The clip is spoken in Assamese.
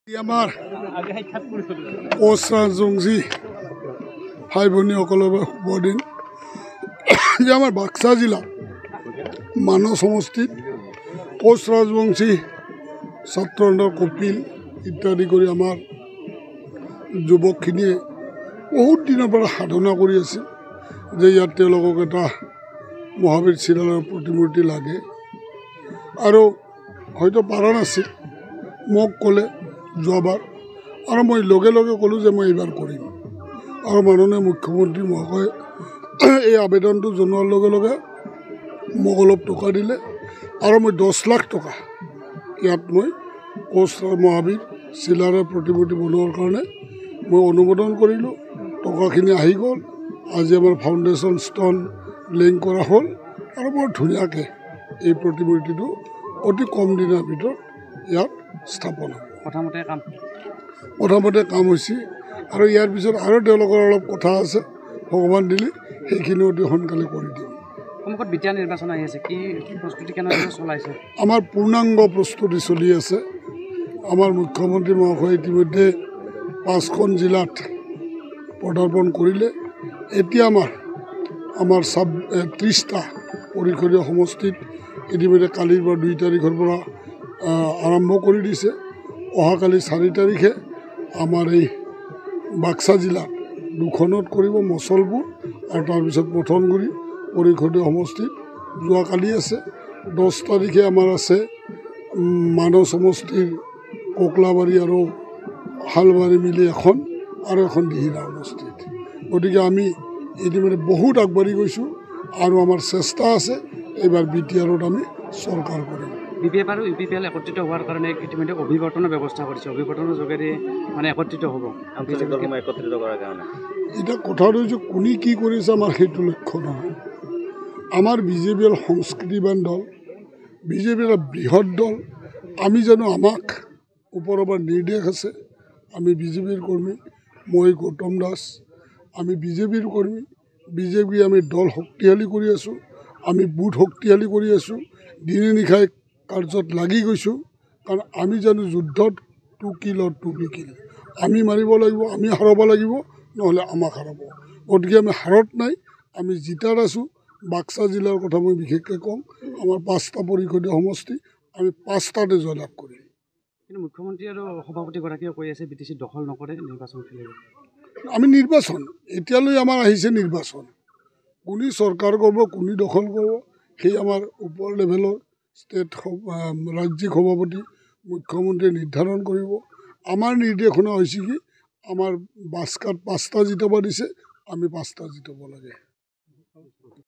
আমাৰ কোচ ৰাজবংশী ভাই ভনীসকলৰ শুভ দিন। যে আমাৰ বাক্সা জিলা মানস সমষ্টিত কোচ ৰাজবংশী ছাত্ৰসন্থাৰ কপিল ইত্যাদি কৰি আমাৰ যুৱকখিনিয়ে বহুত দিনৰ পৰা সাধনা কৰি আছিল যে ইয়াত তেওঁলোকক এটা মহাবীৰ চিলাৰায়ৰ প্ৰতিমূৰ্তি লাগে আৰু হয়তো পাৰা নাছিল। মোক ক'লে যোৱাবাৰ আৰু মই লগে লগে ক'লোঁ যে মই এইবাৰ কৰিম আৰু মাননীয় মুখ্যমন্ত্ৰী মহাশয়ে এই আবেদনটো জনোৱাৰ লগে লগে মোক অলপ টকা দিলে আৰু মই 10 লাখ টকা ইয়াত মই কোচ মহাবীৰ চিলাৰায়ৰ প্ৰতিমূৰ্তি বনোৱাৰ কাৰণে মই অনুমোদন কৰিলোঁ। টকাখিনি আহি গ'ল। আজি আমাৰ ফাউণ্ডেশ্যন ষ্ট'ন লিংক কৰা হ'ল আৰু বৰ ধুনীয়াকৈ এই প্ৰতিমূৰ্তিটো অতি কম দিনৰ ভিতৰত ইয়াত স্থাপন হ'ব। প্ৰথমতে কাম হৈছে আৰু ইয়াৰ পিছত আৰু তেওঁলোকৰ অলপ কথা আছে, ভগৱান দিলে সেইখিনি অতি সোনকালে কৰি দিম। নিৰ্বাচন আহি আছে, কি প্ৰস্তুতি কেনেদৰে চলাইছে? আমাৰ পূৰ্ণাংগ প্ৰস্তুতি চলি আছে। আমাৰ মুখ্যমন্ত্ৰী মহাশয়ে ইতিমধ্যে 5খন জিলাত পদাৰ্পণ কৰিলে। এতিয়া আমাৰ 30টা পৰিষদীয় সমষ্টিত ইতিমধ্যে কালিৰ পৰা 2 তাৰিখৰ পৰা আৰম্ভ কৰি দিছে। অহাকালি 4 তাৰিখে আমাৰ এই বাক্সা জিলাত 2খনত কৰিব, মচলপুৰ আৰু তাৰপিছত পথনগুৰি পৰিষদীয় সমষ্টিত যোৱাকালি আছে। 10 তাৰিখে আমাৰ আছে মানস সমষ্টিৰ কোকলাবাৰী আৰু হালবাৰী মিলি এখন আৰু এখন দিহিৰা সমষ্টিত। গতিকে আমি ইতিমধ্যে বহুত আগবাঢ়ি গৈছোঁ আৰু আমাৰ চেষ্টা আছে এইবাৰ BTRত আমি চৰকাৰ কৰিম। BPF আৰু UPPL একত্ৰিত হোৱাৰ কাৰণে ইতিমধ্যে অভিৱৰ্তনৰ ব্যৱস্থা কৰিছে, অভিৱৰ্তনৰ যোগেদি মানে একত্ৰিত হ'ব একত্ৰিত কৰাৰ কাৰণে। এতিয়া কথাটো হৈছে কোনে কি কৰিছে আমাৰ সেইটো লক্ষ্য নহয়। আমাৰ BJPৰ সংস্কৃতিবান দল, BJPৰ বৃহৎ দল। আমি জানো আমাক ওপৰৰ পৰা নিৰ্দেশ আছে, আমি BJPৰ কৰ্মী, মই গৌতম দাস, আমি BJPৰ কৰ্মী। BJP আমি দল শক্তিশালী কৰি আছোঁ, আমি বুথ শক্তিশালী কৰি আছোঁ, দিনে নিশাই কাৰ্যত লাগি গৈছোঁ। কাৰণ আমি জানো যুদ্ধত to kill or to be kill, আমি মাৰিব লাগিব, আমি হাৰাব লাগিব, নহ'লে আমাক হাৰাব। গতিকে আমি হাৰত নাই, আমি জিতাত আছোঁ। বাক্সা জিলাৰ কথা মই বিশেষকৈ কওঁ, আমাৰ 5টা পৰিষদীয় সমষ্টি, আমি 5টাতে জয়লাভ কৰিম। কিন্তু মুখ্যমন্ত্ৰী আৰু সভাপতিগৰাকীয়ে কৈ আছে BTC দখল নকৰে, নিৰ্বাচন খেলিব। আমি নিৰ্বাচন এতিয়ালৈ আমাৰ আহিছে নিৰ্বাচন, কোনে চৰকাৰ কৰিব, কোনে দখল কৰিব, সেই আমাৰ ওপৰ লেভেলৰ ৰাজ্যিক সভাপতি মুখ্যমন্ত্ৰীয়ে নিৰ্ধাৰণ কৰিব। আমাৰ নিৰ্দেশনা হৈছে কি, আমাৰ বাস্কাত 5টা জিতাব দিছে, আমি 5টা জিতাব লাগে।